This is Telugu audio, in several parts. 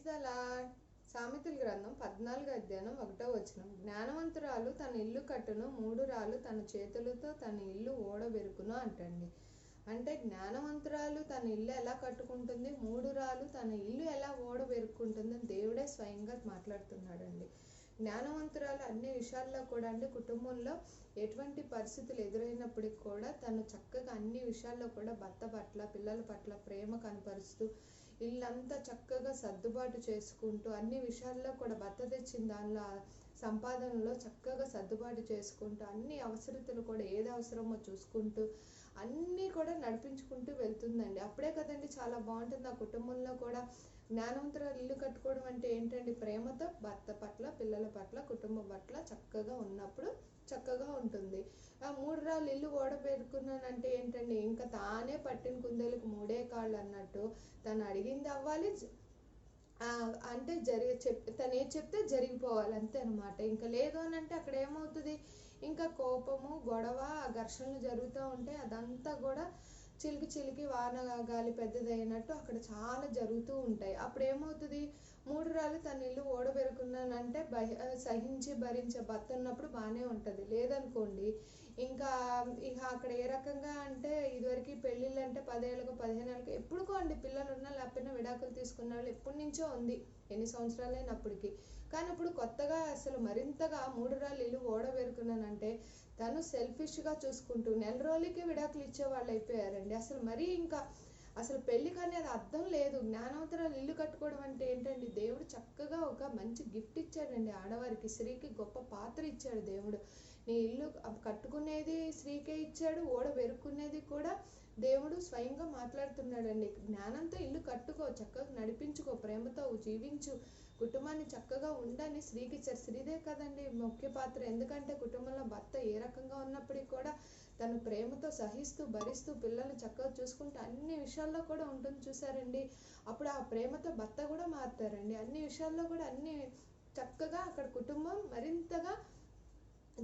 Praise the lord. సామెతల గ్రంథం 14వ అధ్యాయం 1వ వచనం. జ్ఞానవంతురాలు తన ఇల్లు కట్టును, మూఢురాలు తన చేతులతో తన ఇల్లు ఓడబెరుకును అంటండి. అంటే జ్ఞానవంతురాలు తన ఇల్లు ఎలా కట్టుకుంటుంది, మూఢురాలు తన ఇల్లు ఎలా ఓడబెరుక్కుంటుంది అని దేవుడే స్వయంగా మాట్లాడుతున్నాడండి. జ్ఞానవంతురాలు అన్ని విషయాల్లో కూడా అండి, కుటుంబంలో ఎటువంటి పరిస్థితులు ఎదురైనప్పటికి కూడా తను చక్కగా అన్ని విషయాల్లో కూడా భర్త పట్ల, పిల్లల పట్ల ప్రేమ కనపరుస్తూ ఇల్లంతా చక్కగా సర్దుబాటు చేసుకుంటూ అన్ని విషయాల్లో కూడా భర్త తెచ్చిన దానిలో సంపాదనలో చక్కగా సర్దుబాటు చేసుకుంటూ అన్ని అవసరతలు కూడా ఏది అవసరమో చూసుకుంటూ అన్నీ కూడా నడిపించుకుంటూ వెళ్తుందండి. అప్పుడే కదండి చాలా బాగుంటుంది ఆ కుటుంబంలో కూడా. జ్ఞానవంతురాలు ఇల్లు కట్టుకోవడం అంటే ఏంటండి, ప్రేమతో భర్త పట్ల, పిల్లల పట్ల, కుటుంబం పట్ల చక్కగా ఉన్నప్పుడు చక్కగా ఉంటుంది. ఆ మూఢురాలు ఇల్లు ఓడబెరుకున్నానంటే ఏంటండి, ఇంకా తానే పట్టిన కుందేలకు మూడే కాళ్ళు అన్నట్టు తను అడిగింది అవ్వాలి, అంటే తను ఏది చెప్తే జరిగిపోవాలి అంతే అనమాట. ఇంకా లేదు అని అంటే అక్కడ ఏమవుతుంది, ఇంకా కోపము, గొడవ, ఘర్షణలు జరుగుతూ ఉంటాయి. అదంతా కూడా చిలికి చిలికి వాన గాలి పెద్దదైనట్టు అక్కడ చాలా జరుగుతూ ఉంటాయి. అప్పుడు ఏమవుతుంది, మూఢురాలు తన ఇల్లు ఓడబెరుకున్నానంటే సహించి భరించే భర్త ఉన్నప్పుడు బాగానే ఉంటుంది. లేదనుకోండి ఇంకా ఇక అక్కడ ఏ రకంగా అంటే, ఇదివరకు పెళ్ళిళ్ళు అంటే 10 ఏళ్ళకు 15 ఏళ్ళకు ఎప్పుడుకో అండి, పిల్లలు ఉన్నా లేకపోయినా విడాకులు తీసుకున్న వాళ్ళు ఎప్పటి నుంచో ఉంది, ఎన్ని సంవత్సరాలైనప్పటికీ. కానీ ఇప్పుడు కొత్తగా అసలు మరింతగా మూఢురాలు ఇల్లు ఓడబెరుకున్నానంటే తను సెల్ఫిష్గా చూసుకుంటూ నెల రోజులకి విడాకులు ఇచ్చే వాళ్ళు అయిపోయారండి. అసలు మరీ ఇంకా అసలు పెళ్ళికి అనేది అర్థం లేదు. జ్ఞానవంతురాలు ఇల్లు కట్టుకోవడం అంటే ఏంటండి, దేవుడు చక్కగా ఒక మంచి గిఫ్ట్ ఇచ్చాడండి ఆడవారికి. స్త్రీకి గొప్ప పాత్ర ఇచ్చాడు దేవుడు. నీ ఇల్లు కట్టుకునేది స్త్రీకే ఇచ్చాడు, ఓడబెరుక్కునేది కూడా దేవుడు స్వయంగా మాట్లాడుతున్నాడండి. జ్ఞానంతో ఇల్లు కట్టుకో, చక్కగా నడిపించుకో, ప్రేమతో జీవించు, కుటుంబాన్ని చక్కగా ఉండని స్త్రీకి ఇచ్చారు. స్త్రీదే కదండి ముఖ్య పాత్ర. ఎందుకంటే కుటుంబంలో భర్త ఏ రకంగా ఉన్నప్పటికీ కూడా తను ప్రేమతో సహిస్తూ భరిస్తూ పిల్లల్ని చక్కగా చూసుకుంటూ అన్ని విషయాల్లో కూడా ఉంటుంది చూసారండి. అప్పుడు ఆ ప్రేమతో భర్త కూడా మారుతారండి. అన్ని విషయాల్లో కూడా అన్ని చక్కగా అక్కడ కుటుంబం మరింతగా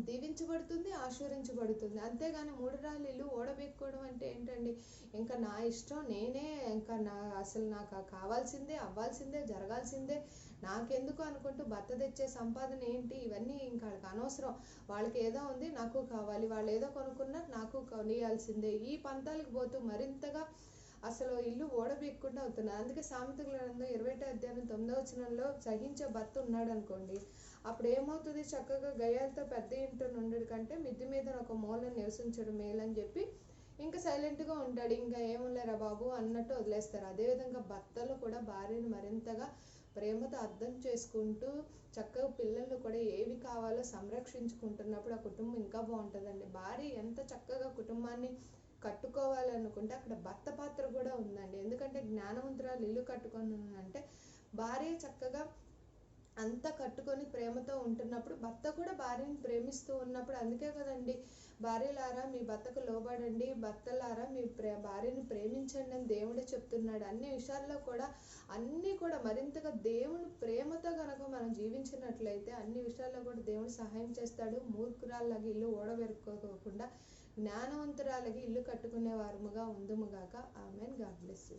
దీవించబడుతుంది, ఆశీర్వించబడుతుంది. అంతేగాని మూఢురాలు ఇల్లు ఓడబెట్టుకోవడం అంటే ఏంటండి, ఇంకా నా ఇష్టం నేనే, ఇంకా అసలు నాకు కావాల్సిందే, అవ్వాల్సిందే, జరగాల్సిందే, నాకెందుకు అనుకుంటూ భర్త తెచ్చే సంపాదన ఏంటి, ఇవన్నీ ఇంకా వాళ్ళకి అనవసరం. వాళ్ళకి ఏదో ఉంది, నాకు కావాలి, వాళ్ళు ఏదో కొనుక్కున్నా నాకు కొనియాల్సిందే, ఈ పంతాలకు పోతూ మరింతగా అసలు ఇల్లు ఓడబెక్కకుండా అవుతున్నారు. అందుకే సామెతల గ్రంథం 20వ అధ్యాయం 9వ వచనంలో సహించే భర్త ఉన్నాడు అనుకోండి, అప్పుడు ఏమవుతుంది, చక్కగా గయ్యాలతో పెద్ద ఇంట్లో ఉండడు కంటే మిద్ది మీద ఒక మూలను నివసించడం మేలని చెప్పి ఇంకా సైలెంట్గా ఉంటాడు. ఇంకా ఏముంలేరా బాబు అన్నట్టు వదిలేస్తారు. అదేవిధంగా భర్తలు కూడా భార్యను మరింతగా ప్రేమతో అర్థం చేసుకుంటూ చక్కగా పిల్లలు కూడా ఏవి కావాలో సంరక్షించుకుంటున్నప్పుడు ఆ కుటుంబం ఇంకా బాగుంటుందండి. భార్య ఎంత చక్కగా కుటుంబాన్ని కట్టుకోవాలనుకుంటే అక్కడ భర్త పాత్ర కూడా ఉందండి. ఎందుకంటే జ్ఞానవంతురాలు ఇల్లు కట్టుకొని అంటే భార్య చక్కగా అంతా కట్టుకొని ప్రేమతో ఉంటున్నప్పుడు భర్త కూడా భార్యని ప్రేమిస్తూ ఉన్నప్పుడు, అందుకే కదండి భార్యలారా మీ భర్తకు లోబడండి, భర్తలారా మీ భార్యని ప్రేమించండి అని దేవుడే చెప్తున్నాడు. అన్ని విషయాల్లో కూడా అన్నీ కూడా మరింతగా దేవుని ప్రేమతో కనుక మనం జీవించినట్లయితే అన్ని విషయాల్లో కూడా దేవుడు సహాయం చేస్తాడు. మూర్ఖురాళ్ళకి ఇల్లు ఓడబెరుక్కోకుండా జ్ఞానవంతురాలకి ఇల్లు కట్టుకునే వారముగా ఉందుముగాక. ఆమెన్. God bless you.